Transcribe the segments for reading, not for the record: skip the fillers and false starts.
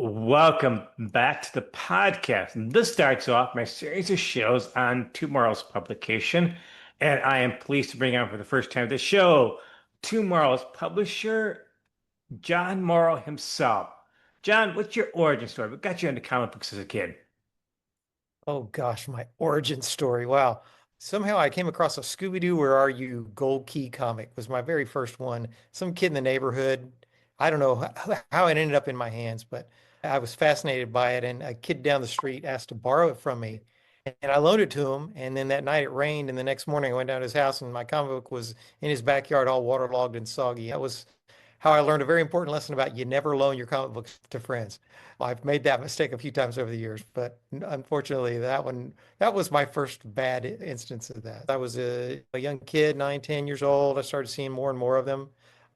Welcome back to the podcast. And this starts off my series of shows on TwoMorrows publication. And I am pleased to bring on for the first time the show, TwoMorrows publisher, John Morrow himself. John, what's your origin story? What got you into comic books as a kid? Oh gosh, my origin story. Wow. Somehow I came across a Scooby-Doo Where Are You Gold Key comic was my very first one. Some kid in the neighborhood. I don't know how it ended up in my hands, but I was fascinated by it. And a kid down the street asked to borrow it from me. And I loaned it to him. And then that night it rained. And the next morning I went down to his house and my comic book was in his backyard, all waterlogged and soggy. That was how I learned a very important lesson about you never loan your comic books to friends. I've made that mistake a few times over the years, but unfortunately, that was my first bad instance of that. I was a young kid, 9, 10 years old. I started seeing more and more of them.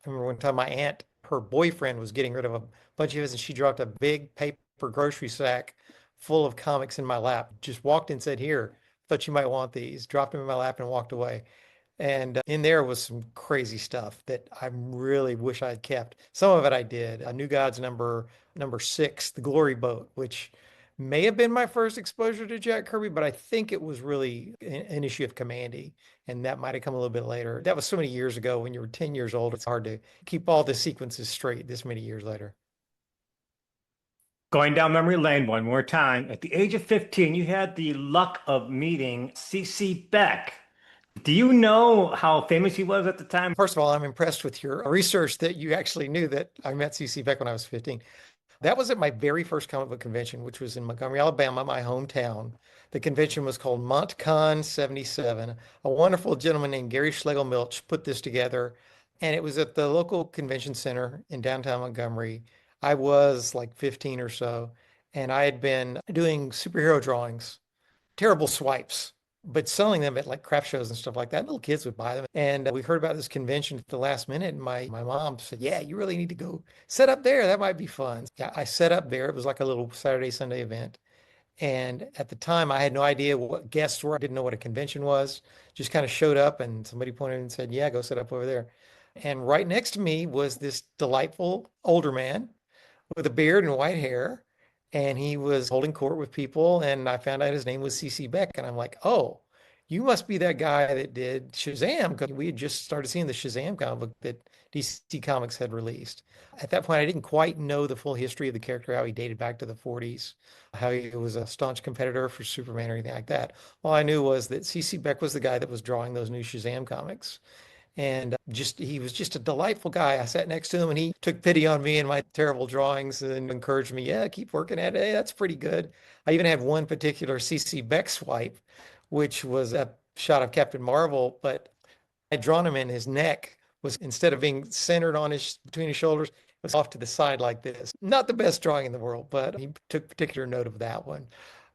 I remember one time my aunt, her boyfriend was getting rid of a bunch of his, and she dropped a big paper grocery sack full of comics in my lap. Just walked in and said, "Here, thought you might want these." Dropped them in my lap and walked away. And in there was some crazy stuff that I really wish I'd kept. Some of it I did. New Gods number 6, The Glory Boat, which may have been my first exposure to Jack Kirby, but I think it was really an issue of Commandy, and that might have come a little bit later. That was so many years ago. When you were 10 years old, it's hard to keep all the sequences straight this many years later. Going down memory lane one more time. At the age of 15, you had the luck of meeting C.C. Beck. Do you know how famous he was at the time? First of all, I'm impressed with your research that you actually knew that I met CC Beck when I was 15. That was at my very first comic book convention, which was in Montgomery, Alabama, my hometown. The convention was called MontCon 77. A wonderful gentleman named Gary Schlegel Milch put this together, and it was at the local convention center in downtown Montgomery. I was like 15 or so, and I had been doing superhero drawings, terrible swipes, but selling them at like craft shows and stuff like that. Little kids would buy them. And we heard about this convention at the last minute. And my mom said, "Yeah, you really need to go set up there. That might be fun." Yeah, I set up there. It was like a little Saturday, Sunday event. And at the time, I had no idea what guests were. I didn't know what a convention was. Just kind of showed up and somebody pointed and said, "Yeah, go set up over there." And right next to me was this delightful older man with a beard and white hair. And he was holding court with people. And I found out his name was CC Beck. And I'm like, "Oh, you must be that guy that did Shazam." Because we had just started seeing the Shazam comic book that DC Comics had released. At that point, I didn't quite know the full history of the character, how he dated back to the 40s, how he was a staunch competitor for Superman or anything like that. All I knew was that CC Beck was the guy that was drawing those new Shazam comics. And just he was just a delightful guy. I sat next to him and he took pity on me and my terrible drawings and encouraged me, "Yeah, keep working at it. Hey, that's pretty good." I even had one particular CC Beck swipe, which was a shot of Captain Marvel, but I'd drawn him in his neck was instead of being centered on his between his shoulders, it was off to the side like this. Not the best drawing in the world, but he took particular note of that one.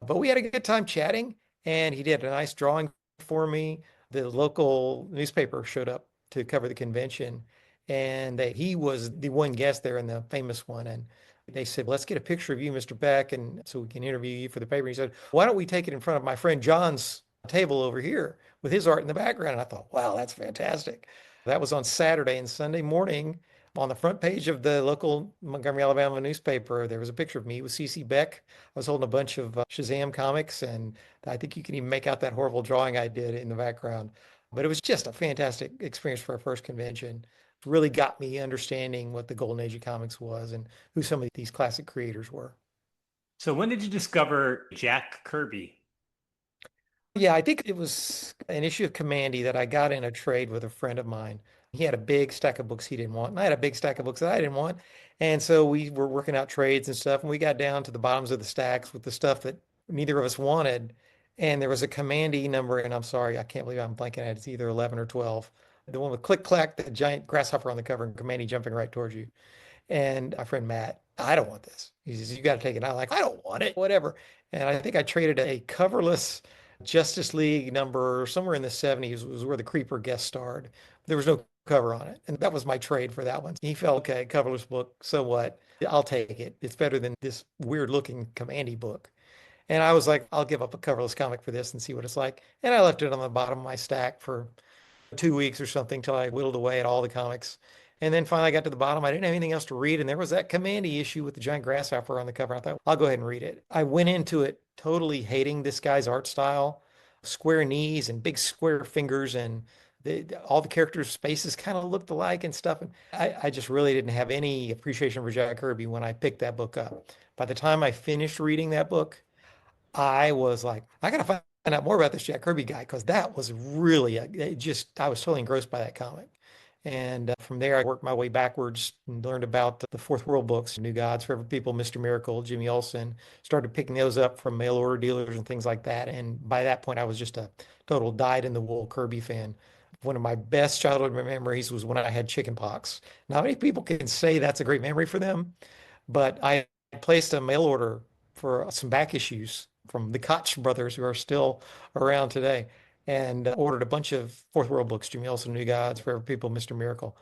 But we had a good time chatting, and he did a nice drawing for me. The local newspaper showed up to cover the convention, and he was the one guest there and the famous one. And they said, "Let's get a picture of you, Mr. Beck, and so we can interview you for the paper." He said, "Why don't we take it in front of my friend John's table over here with his art in the background?" And I thought, "Wow, that's fantastic." That was on Saturday, and Sunday morning on the front page of the local Montgomery, Alabama newspaper, there was a picture of me with CC Beck. I was holding a bunch of Shazam comics, and I think you can even make out that horrible drawing I did in the background. But it was just a fantastic experience for our first convention. It really got me understanding what the golden age of comics was and who some of these classic creators were. So when did you discover Jack Kirby? Yeah, I think it was an issue of Commandy that I got in a trade with a friend of mine. He had a big stack of books he didn't want, and I had a big stack of books that I didn't want. And so we were working out trades and stuff, and we got down to the bottoms of the stacks with the stuff that neither of us wanted. And there was a Commandy number, and I'm sorry, I can't believe I'm blanking at it. It's either 11 or 12. The one with click clack, the giant grasshopper on the cover, and Commandy jumping right towards you. And my friend Matt, "I don't want this." He says, "You got to take it." I'm like, "I don't want it, whatever." And I think I traded a coverless Justice League number somewhere in the 70s was where the Creeper guest starred. There was no cover on it. And that was my trade for that one. He felt, "Okay, coverless book, so what? I'll take it. It's better than this weird looking Commandy book." And I was like, "I'll give up a coverless comic for this and see what it's like." And I left it on the bottom of my stack for 2 weeks or something till I whittled away at all the comics. And then finally I got to the bottom. I didn't have anything else to read. And there was that Commandy issue with the giant grasshopper on the cover. I thought, I'll go ahead and read it. I went into it totally hating this guy's art style, square knees and big square fingers, and all the characters' faces kind of looked alike and stuff. And I just really didn't have any appreciation for Jack Kirby when I picked that book up. By the time I finished reading that book, I was like, I gotta find out more about this Jack Kirby guy because that was really I was totally engrossed by that comic. And from there, I worked my way backwards and learned about the Fourth World books, New Gods, Forever People, Mr. Miracle, Jimmy Olsen. Started picking those up from mail order dealers and things like that. And by that point, I was just a total dyed-in-the-wool Kirby fan. One of my best childhood memories was when I had chicken pox. Not many people can say that's a great memory for them, but I placed a mail order for some back issues from the Koch brothers, who are still around today, and ordered a bunch of Fourth World books, Jimmy Olsen, New Gods, Forever People, Mr. Miracle.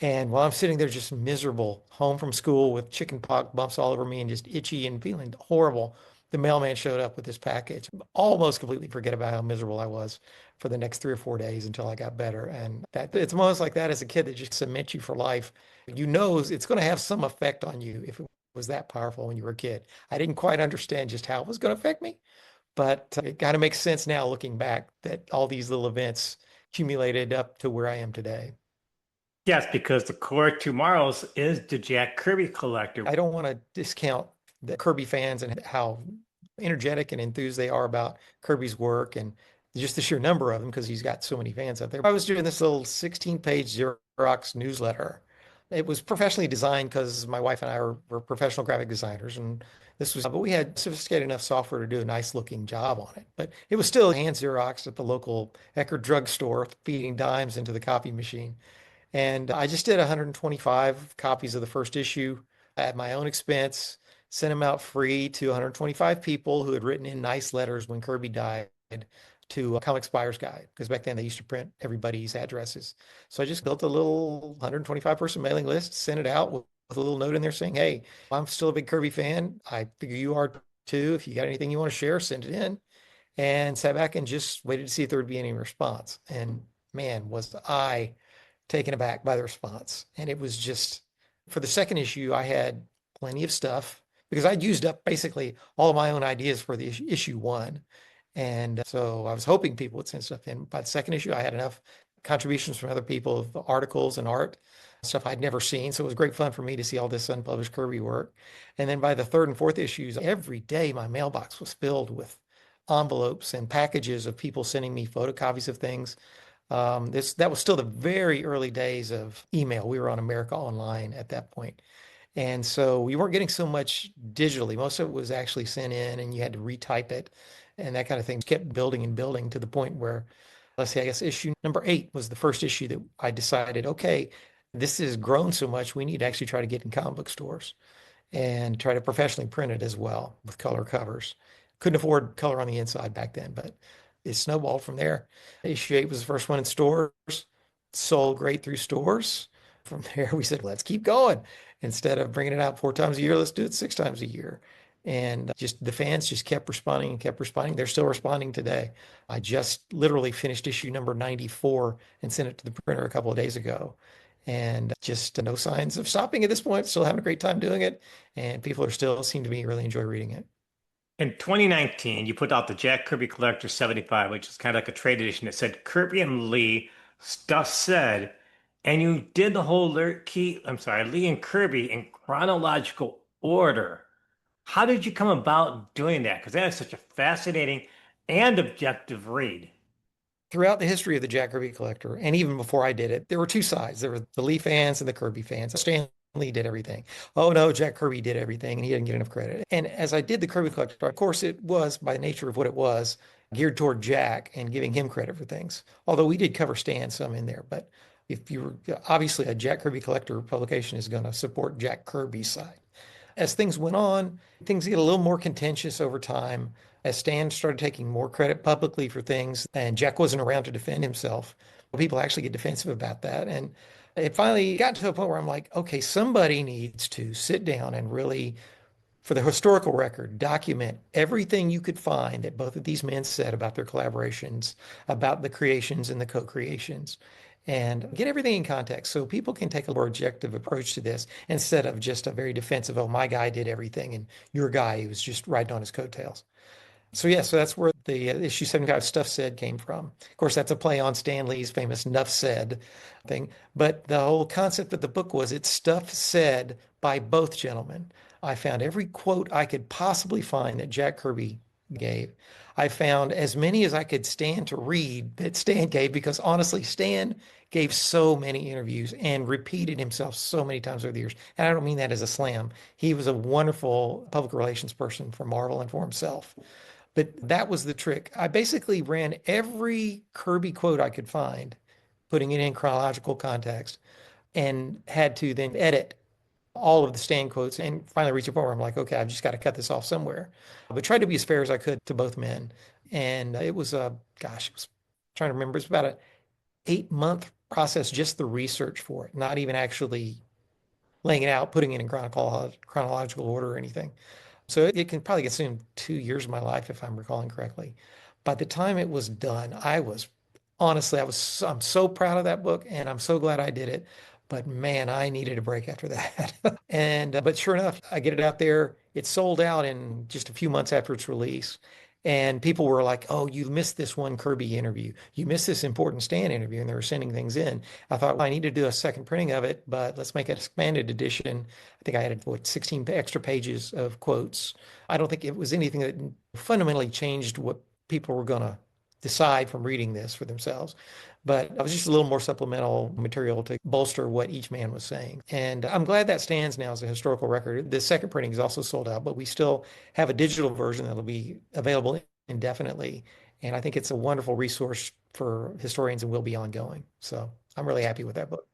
And while I'm sitting there just miserable, home from school with chicken pox bumps all over me and just itchy and feeling horrible, the mailman showed up with this package. Almost completely forget about how miserable I was for the next 3 or 4 days until I got better. And that it's almost like that as a kid that just cements you for life. You know it's going to have some effect on you if it was that powerful when you were a kid. I didn't quite understand just how it was going to affect me, but it kind of makes sense now looking back that all these little events accumulated up to where I am today. Yes, because the core TwoMorrows is the Jack Kirby collector. I don't want to discount the Kirby fans and how energetic and enthused they are about Kirby's work and just the sheer number of them because he's got so many fans out there. I was doing this little 16-page Xerox newsletter. It was professionally designed because my wife and I were professional graphic designers, and but we had sophisticated enough software to do a nice looking job on it. But it was still hand Xerox at the local Eckerd drugstore, feeding dimes into the copy machine. And I just did 125 copies of the first issue at my own expense, sent them out free to 125 people who had written in nice letters when Kirby died to Comics Buyer's Guide, because back then they used to print everybody's addresses. So I just built a little 125 person mailing list, sent it out with a little note in there saying, hey, I'm still a big Kirby fan. I figure you are too. If you got anything you want to share, send it in. And sat back and just waited to see if there would be any response. And man, was I taken aback by the response. And it was just for the second issue, I had plenty of stuff because I'd used up basically all of my own ideas for the issue one. And so I was hoping people would send stuff in. By the second issue, I had enough contributions from other people of articles and art, stuff I'd never seen. So it was great fun for me to see all this unpublished Kirby work. And then by the third and fourth issues, every day my mailbox was filled with envelopes and packages of people sending me photocopies of things. That was still the very early days of email. We were on America Online at that point. And so we weren't getting so much digitally. Most of it was actually sent in and you had to retype it and that kind of thing. Kept building and building to the point where, let's say, I guess issue number 8 was the first issue that I decided, okay, this has grown so much, we need to actually try to get in comic book stores and try to professionally print it as well with color covers. Couldn't afford color on the inside back then, but it snowballed from there. Issue 8 was the first one in stores, sold great through stores. From there, we said, let's keep going. Instead of bringing it out 4 times a year, let's do it 6 times a year. And just the fans just kept responding and kept responding. They're still responding today. I just literally finished issue number 94 and sent it to the printer a couple of days ago. And just no signs of stopping at this point. Still having a great time doing it. And people are still seem to be really enjoy reading it. In 2019, you put out the Jack Kirby Collector 75, which is kind of like a trade edition that said Kirby and Lee, stuff said, and you did the whole Lee and Kirby in chronological order. How did you come about doing that? Because that is such a fascinating and objective read. Throughout the history of the Jack Kirby Collector, and even before I did it, there were two sides. There were the Lee fans and the Kirby fans. Stan Lee did everything. Oh no, Jack Kirby did everything, and he didn't get enough credit. And as I did the Kirby Collector, of course, it was by nature of what it was geared toward Jack and giving him credit for things. Although we did cover Stan some in there, but if you were obviously a Jack Kirby Collector publication is going to support Jack Kirby's side. As things went on, things get a little more contentious over time. As Stan started taking more credit publicly for things, and Jack wasn't around to defend himself, people actually get defensive about that. And it finally got to a point where I'm like, okay, somebody needs to sit down and really, for the historical record, document everything you could find that both of these men said about their collaborations, about the creations and the co-creations. and get everything in context so people can take a more objective approach to this instead of just a very defensive, oh, my guy did everything and your guy was just riding on his coattails. So yeah, so that's where the issue 75 Stuff Said came from. Of course, that's a play on Stan Lee's famous "Nuff Said" thing. But the whole concept of the book was it's stuff said by both gentlemen. I found every quote I could possibly find that Jack Kirby gave. I found as many as I could stand to read that Stan gave because honestly, Stan gave so many interviews and repeated himself so many times over the years. And I don't mean that as a slam. He was a wonderful public relations person for Marvel and for himself. But that was the trick. I basically ran every Kirby quote I could find, putting it in chronological context, and had to then edit all of the stand quotes and finally reach a point where I'm like, okay, I've just got to cut this off somewhere. But tried to be as fair as I could to both men. And it was gosh, I was trying to remember, it's about an 8-month process, just the research for it, not even actually laying it out, putting it in chronological order or anything. So it can probably consume 2 years of my life if I'm recalling correctly. By the time it was done, I was honestly, I'm so proud of that book and I'm so glad I did it. But man, I needed a break after that. And but sure enough, I get it out there. It sold out in just a few months after its release. And people were like, "Oh, you missed this one Kirby interview. You missed this important Stan interview." And they were sending things in. I thought, well, I need to do a second printing of it, but let's make an expanded edition. I think I added, what, 16 extra pages of quotes. I don't think it was anything that fundamentally changed what people were going to decide from reading this for themselves. But it was just a little more supplemental material to bolster what each man was saying. And I'm glad that stands now as a historical record. The second printing is also sold out, but we still have a digital version that'll be available indefinitely. And I think it's a wonderful resource for historians and will be ongoing. So I'm really happy with that book.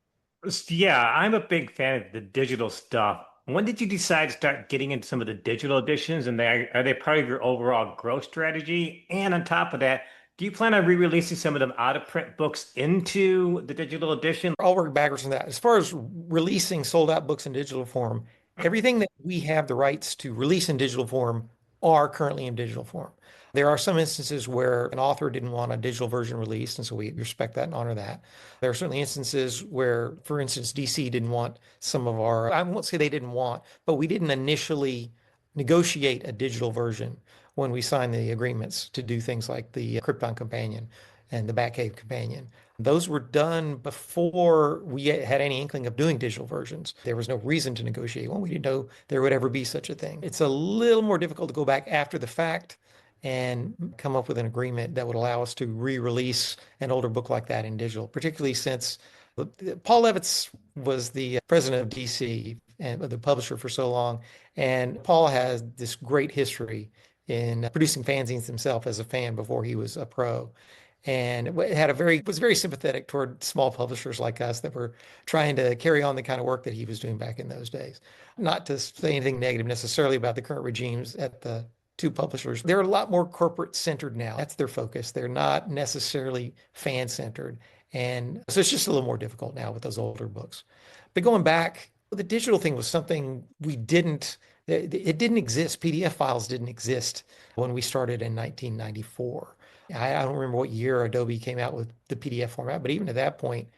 Yeah, I'm a big fan of the digital stuff. When did you decide to start getting into some of the digital editions, and are they part of your overall growth strategy? And on top of that, do you plan on re-releasing some of them out of print books into the digital edition? I'll work backwards from that. As far as releasing sold out books in digital form, everything that we have the rights to release in digital form are currently in digital form. There are some instances where an author didn't want a digital version released, and so we respect that and honor that. There are certainly instances where, for instance, DC didn't want some of our, I won't say they didn't want, but we didn't initially negotiate a digital version when we signed the agreements to do things like the Krypton Companion and the Batcave Companion. Those were done before we had any inkling of doing digital versions. There was no reason to negotiate one. We didn't know there would ever be such a thing. It's a little more difficult to go back after the fact and come up with an agreement that would allow us to re-release an older book like that in digital, particularly since Paul Levitz was the president of DC and the publisher for so long. And Paul has this great history in producing fanzines himself as a fan before he was a pro and was very sympathetic toward small publishers like us that were trying to carry on the kind of work that he was doing back in those days. Not to say anything negative necessarily about the current regimes at the two publishers. They're a lot more corporate centered now. That's their focus. They're not necessarily fan centered. And so it's just a little more difficult now with those older books. But going back, the digital thing was something it didn't exist. PDF files didn't exist when we started in 1994. I don't remember what year Adobe came out with the PDF format, but even at that point,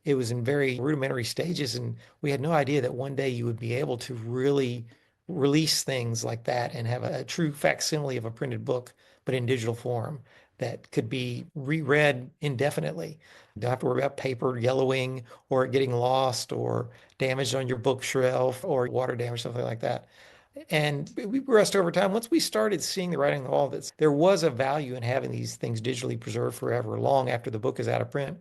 it was in very rudimentary stages, and we had no idea that one day you would be able to really release things like that and have a true facsimile of a printed book, but in digital form that could be reread indefinitely. You don't have to worry about paper yellowing or it getting lost or damaged on your bookshelf or water damage, something like that. And we progressed over time. Once we started seeing the writing on the wall, that there was a value in having these things digitally preserved forever, long after the book is out of print.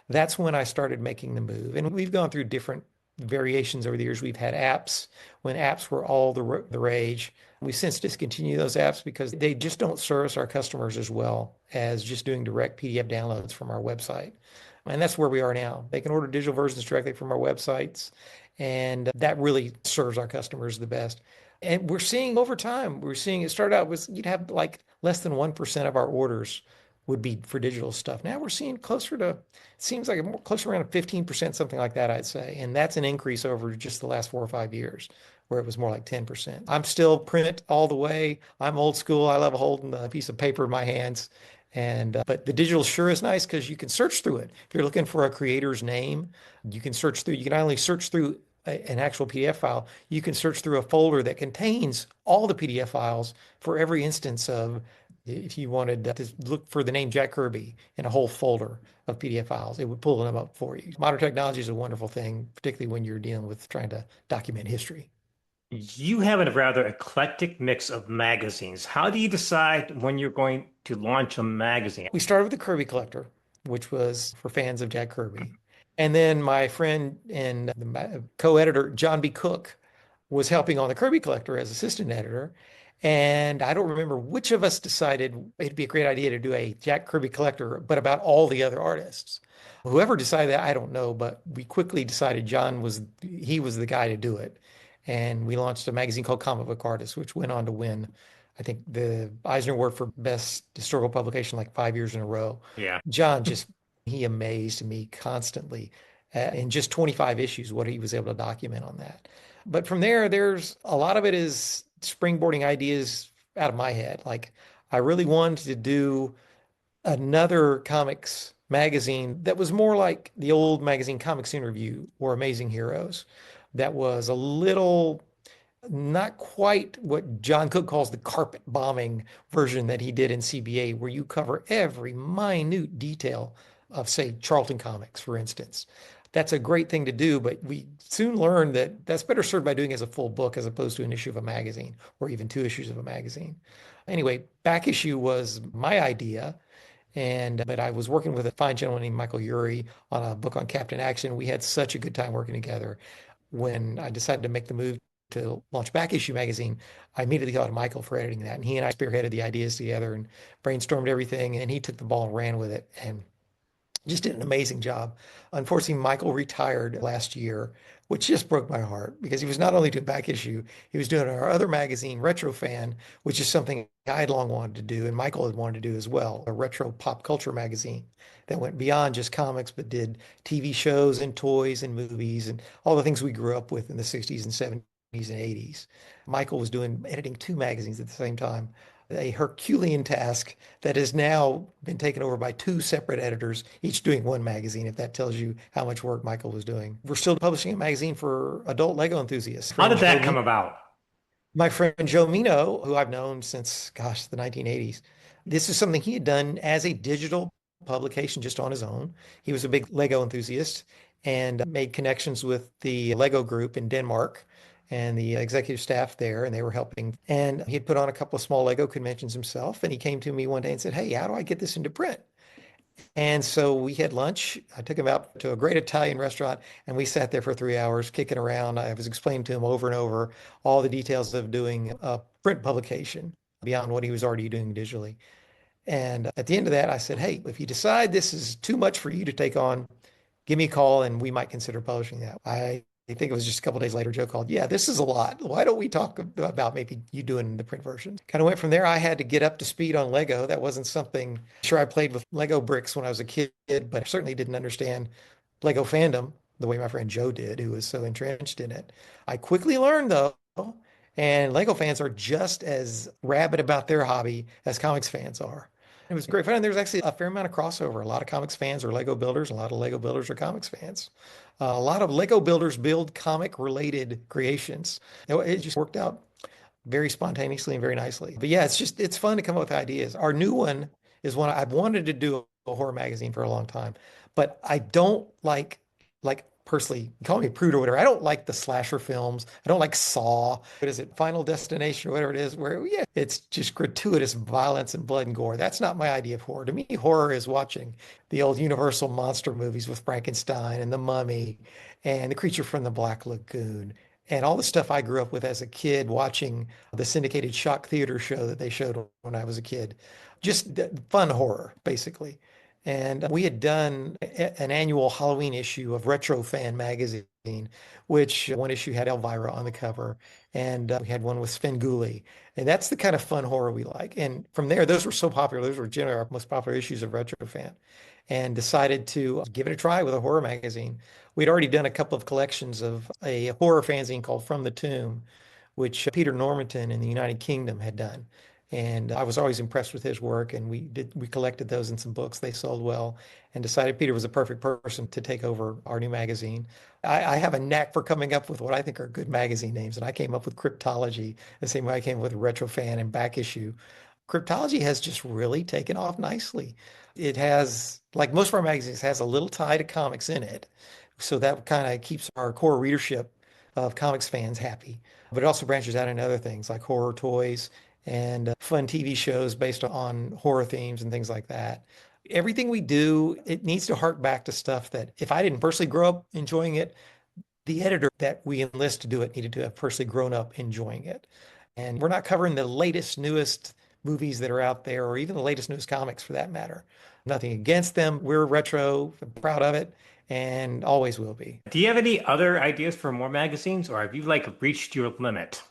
That's when I started making the move. And we've gone through different variations over the years. We've had apps when apps were all the rage. We've since discontinued those apps because they just don't service our customers as well as just doing direct PDF downloads from our website. And that's where we are now. They can order digital versions directly from our websites, and that really serves our customers the best. And we're seeing over time, we're seeing it start out with you'd have like less than 1% of our orders would be for digital stuff. Now we're seeing closer to, it seems like more closer around 15%, something like that, I'd say. And that's an increase over just the last 4 or 5 years, where it was more like 10%. I'm still print all the way. I'm old school. I love holding a piece of paper in my hands. And but the digital sure is nice because you can search through it. If you're looking for a creator's name, you can search through. You can not only search through an actual PDF file, you can search through a folder that contains all the PDF files for every instance of. If you wanted to look for the name Jack Kirby in a whole folder of PDF files, it would pull them up for you. Modern technology is a wonderful thing, particularly when you're dealing with trying to document history. You have a rather eclectic mix of magazines. How do you decide when you're going to launch a magazine? We started with the Kirby Collector, which was for fans of Jack Kirby. And then my friend and the co-editor, John B. Cook, was helping on the Kirby Collector as assistant editor. And I don't remember which of us decided it'd be a great idea to do a Jack Kirby Collector, but about all the other artists. Whoever decided that, I don't know, but we quickly decided he was the guy to do it. And we launched a magazine called Comic Book Artist, which went on to win, I think, the Eisner Award for Best Historical Publication like 5 years in a row. Yeah. John just, he amazed me constantly in just 25 issues, what he was able to document on that. But from there, there's a lot of it is springboarding ideas out of my head. Like I really wanted to do another comics magazine that was more like the old magazine Comics in Review or Amazing Heroes, that was a little not quite what John Cook calls the carpet bombing version that he did in CBA, where you cover every minute detail of, say, Charlton Comics, for instance. That's a great thing to do, but we soon learned that that's better served by doing as a full book as opposed to an issue of a magazine or even two issues of a magazine. Anyway, back issue was my idea. But I was working with a fine gentleman named Michael Urey on a book on Captain Action. We had such a good time working together. When I decided to make the move to launch Back Issue magazine, I immediately thought of Michael for editing that. And he and I spearheaded the ideas together and brainstormed everything. And he took the ball and ran with it and just did an amazing job. Unfortunately, Michael retired last year, which just broke my heart because he was not only doing Back Issue, he was doing our other magazine, Retro Fan, which is something I had long wanted to do and Michael had wanted to do as well, a retro pop culture magazine that went beyond just comics, but did TV shows and toys and movies and all the things we grew up with in the 60s and 70s and 80s. Michael was doing editing two magazines at the same time, a Herculean task that has now been taken over by two separate editors, each doing one magazine, if that tells you how much work Michael was doing. We're still publishing a magazine for adult Lego enthusiasts. How did that come about? My friend Joe Mino, who I've known since, gosh, the 1980s, this is something he had done as a digital publication just on his own. He was a big Lego enthusiast and made connections with the Lego group in Denmark and the executive staff there, and they were helping. And he had put on a couple of small Lego conventions himself. And he came to me one day and said, "Hey, how do I get this into print?" And so we had lunch. I took him out to a great Italian restaurant and we sat there for 3 hours kicking around. I was explaining to him over and over all the details of doing a print publication beyond what he was already doing digitally. And at the end of that, I said, "Hey, if you decide this is too much for you to take on, give me a call and we might consider publishing that." I think it was just a couple of days later, Joe called, "Yeah, this is a lot. Why don't we talk about maybe you doing the print version?" Kind of went from there. I had to get up to speed on Lego. That wasn't something, sure, I played with Lego bricks when I was a kid, but I certainly didn't understand Lego fandom the way my friend Joe did, who was so entrenched in it. I quickly learned though, and Lego fans are just as rabid about their hobby as comics fans are. It was great fun. There's actually a fair amount of crossover. A lot of comics fans are Lego builders. A lot of Lego builders are comics fans. A lot of Lego builders build comic related creations. It just worked out very spontaneously and very nicely. But yeah, it's fun to come up with ideas. Our new one is one I've wanted to do a horror magazine for a long time, but I don't like personally, call me a prude or whatever. I don't like the slasher films. I don't like Saw. What is it? Final Destination or whatever it is, where yeah, it's just gratuitous violence and blood and gore. That's not my idea of horror. To me, horror is watching the old Universal monster movies with Frankenstein and the Mummy and the Creature from the Black Lagoon and all the stuff I grew up with as a kid watching the syndicated shock theater show that they showed when I was a kid. Just fun horror, basically. And we had done an annual Halloween issue of Retro Fan magazine, which one issue had Elvira on the cover, and we had one with Svengoolie. And that's the kind of fun horror we like. And from there, those were so popular. Those were generally our most popular issues of Retro Fan. And decided to give it a try with a horror magazine. We'd already done a couple of collections of a horror fanzine called From the Tomb, which Peter Normanton in the United Kingdom had done. And I was always impressed with his work. And we collected those in some books. They sold well and decided Peter was a perfect person to take over our new magazine. I have a knack for coming up with what I think are good magazine names. And I came up with Cryptology the same way I came up with Retrofan and Back Issue. Cryptology has just really taken off nicely. It has, like most of our magazines, has a little tie to comics in it. So that kind of keeps our core readership of comics fans happy. But it also branches out into other things like horror toys and fun TV shows based on horror themes and things like that. Everything we do, it needs to hark back to stuff that if I didn't personally grow up enjoying it, the editor that we enlist to do it needed to have personally grown up enjoying it. And we're not covering the latest, newest movies that are out there, or even the latest, newest comics for that matter. Nothing against them. We're retro, proud of it, and always will be. Do you have any other ideas for more magazines, or have you like reached your limit?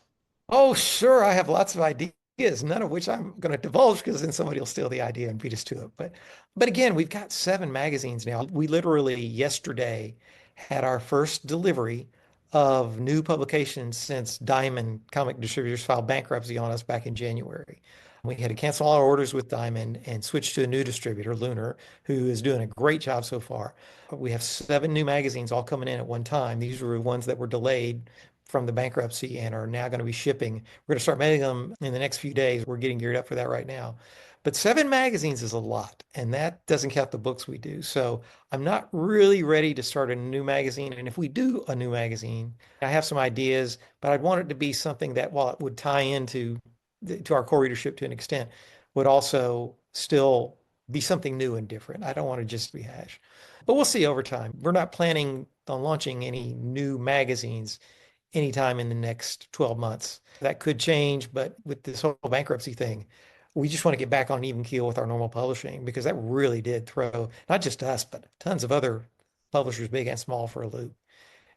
Oh, sure. I have lots of ideas, none of which I'm going to divulge because then somebody will steal the idea and beat us to it. But again, we've got 7 magazines now. We literally yesterday had our first delivery of new publications since Diamond Comic Distributors filed bankruptcy on us back in January. We had to cancel all our orders with Diamond and switch to a new distributor, Lunar, who is doing a great job so far. We have 7 new magazines all coming in at one time. These were ones that were delayed from the bankruptcy and are now going to be shipping. We're going to start mailing them in the next few days. We're getting geared up for that right now. But 7 magazines is a lot, and that doesn't count the books we do. So I'm not really ready to start a new magazine. And if we do a new magazine, I have some ideas, but I'd want it to be something that, while it would tie into to our core readership to an extent, would also still be something new and different. I don't want to just rehash. But we'll see over time. We're not planning on launching any new magazines anytime in the next 12 months. That could change, but with this whole bankruptcy thing, we just want to get back on even keel with our normal publishing because that really did throw not just us, but tons of other publishers, big and small, for a loop.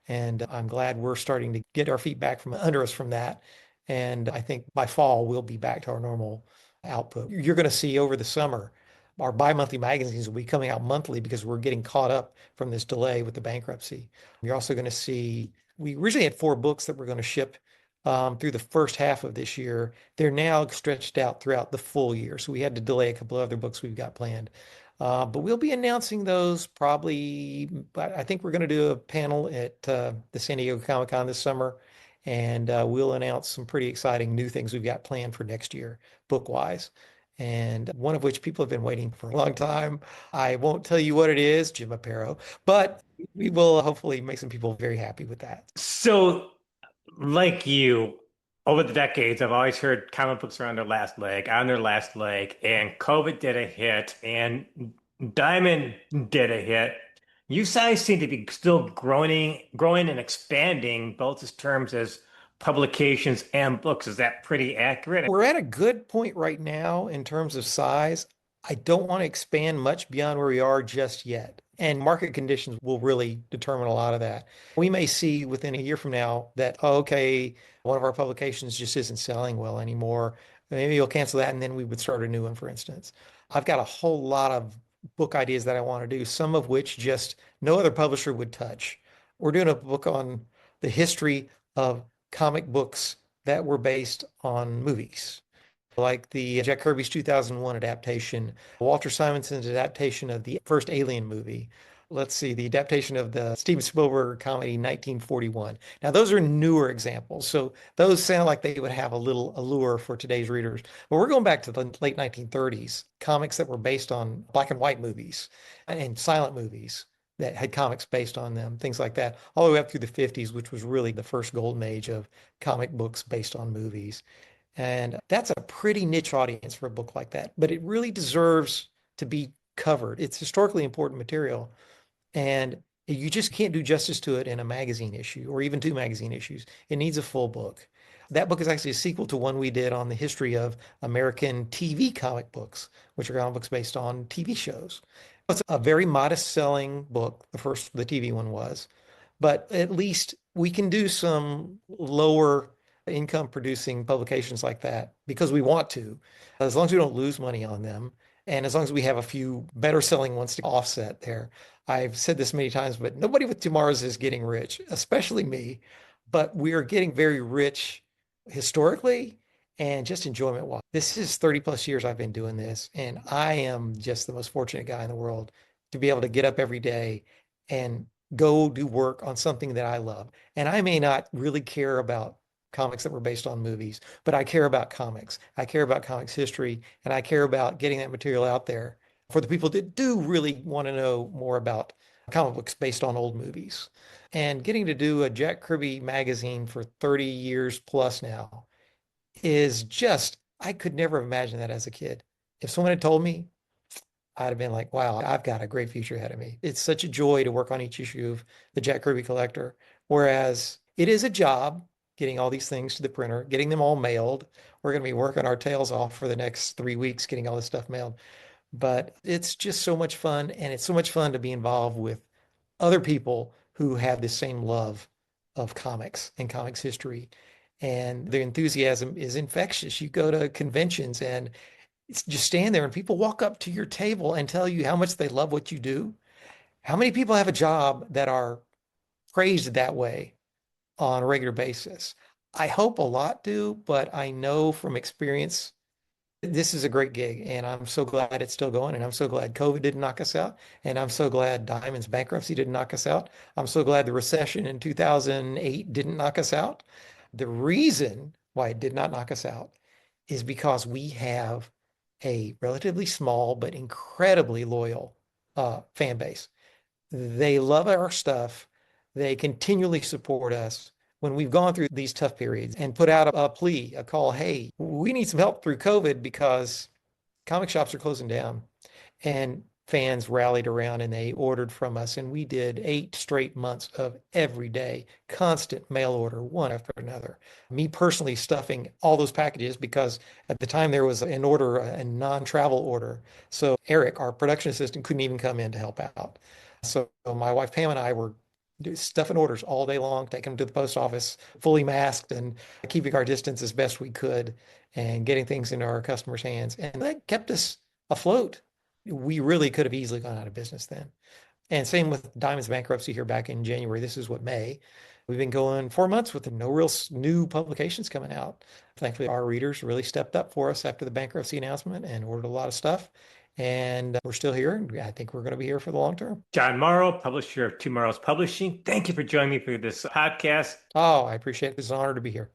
And I'm glad we're starting to get our feet back from under us from that. And I think by fall, we'll be back to our normal output. You're going to see over the summer, our bi-monthly magazines will be coming out monthly because we're getting caught up from this delay with the bankruptcy. You're also going to see, we originally had 4 books that we're going to ship through the first half of this year. They're now stretched out throughout the full year. So we had to delay a couple of other books we've got planned. But we'll be announcing those probably. I think we're going to do a panel at the San Diego Comic-Con this summer, and we'll announce some pretty exciting new things we've got planned for next year, book-wise. And one of which people have been waiting for a long time. I won't tell you what it is, Jim Aparo, but we will hopefully make some people very happy with that. So, like you, over the decades, I've always heard comic books are on their last leg, and COVID did a hit, and Diamond did a hit. You guys seem to be still growing and expanding both as terms as publications and books. Is that pretty accurate? We're at a good point right now in terms of size. I don't want to expand much beyond where we are just yet. And market conditions will really determine a lot of that. We may see within a year from now that, oh, okay, one of our publications just isn't selling well anymore. Maybe you'll cancel that and then we would start a new one, for instance. I've got a whole lot of book ideas that I want to do, some of which just no other publisher would touch. We're doing a book on the history of comic books that were based on movies, like the Jack Kirby's 2001 adaptation, Walter Simonson's adaptation of the first Alien movie. Let's see, the adaptation of the Steven Spielberg comedy 1941. Now, those are newer examples. So those sound like they would have a little allure for today's readers. But we're going back to the late 1930s, comics that were based on black and white movies and silent movies that had comics based on them, things like that, all the way up through the 50s, which was really the first golden age of comic books based on movies. And that's a pretty niche audience for a book like that, but it really deserves to be covered. It's historically important material, and you just can't do justice to it in a magazine issue or even 2 magazine issues. It needs a full book. That book is actually a sequel to one we did on the history of American TV comic books, which are comic books based on TV shows. It's a very modest selling book. The TV one was, but at least we can do some lower income producing publications like that because we want to, as long as we don't lose money on them. And as long as we have a few better selling ones to offset there. I've said this many times, but nobody with TwoMorrows is getting rich, especially me. But we are getting very rich historically. and just enjoyment wise. This is 30 plus years I've been doing this, and I am just the most fortunate guy in the world to be able to get up every day and go do work on something that I love. And I may not really care about comics that were based on movies, but I care about comics. I care about comics history, and I care about getting that material out there for the people that do really want to know more about comic books based on old movies. And getting to do a Jack Kirby magazine for 30 years plus now is just, I could never have imagined that as a kid. If someone had told me, I'd have been like, wow, I've got a great future ahead of me. It's such a joy to work on each issue of the Jack Kirby Collector. Whereas it is a job getting all these things to the printer, getting them all mailed. We're going to be working our tails off for the next 3 weeks getting all this stuff mailed. But it's just so much fun. And it's so much fun to be involved with other people who have the same love of comics and comics history. And the enthusiasm is infectious. You go to conventions and it's just stand there and people walk up to your table and tell you how much they love what you do. How many people have a job that are praised that way on a regular basis? I hope a lot do, but I know from experience this is a great gig, and I'm so glad it's still going. And I'm so glad COVID didn't knock us out. And I'm so glad Diamond's bankruptcy didn't knock us out. I'm so glad the recession in 2008 didn't knock us out. The reason why it did not knock us out is because we have a relatively small but incredibly loyal fan base. They love our stuff. They continually support us when we've gone through these tough periods and put out a plea, a call, hey, we need some help through COVID because comic shops are closing down. And fans rallied around and they ordered from us. And we did 8 straight months of every day, constant mail order, one after another. Me personally stuffing all those packages because at the time there was an order, a non-travel order. So Eric, our production assistant, couldn't even come in to help out. So my wife Pam and I were stuffing orders all day long, taking them to the post office, fully masked and keeping our distance as best we could and getting things into our customers' hands. And that kept us afloat. We really could have easily gone out of business then. And same with Diamond's bankruptcy here back in January. This is what, May. We've been going 4 months with no real new publications coming out. Thankfully, our readers really stepped up for us after the bankruptcy announcement and ordered a lot of stuff. And we're still here. And I think we're going to be here for the long term. John Morrow, publisher of TwoMorrows Publishing. Thank you for joining me for this podcast. Oh, I appreciate it. It's an honor to be here.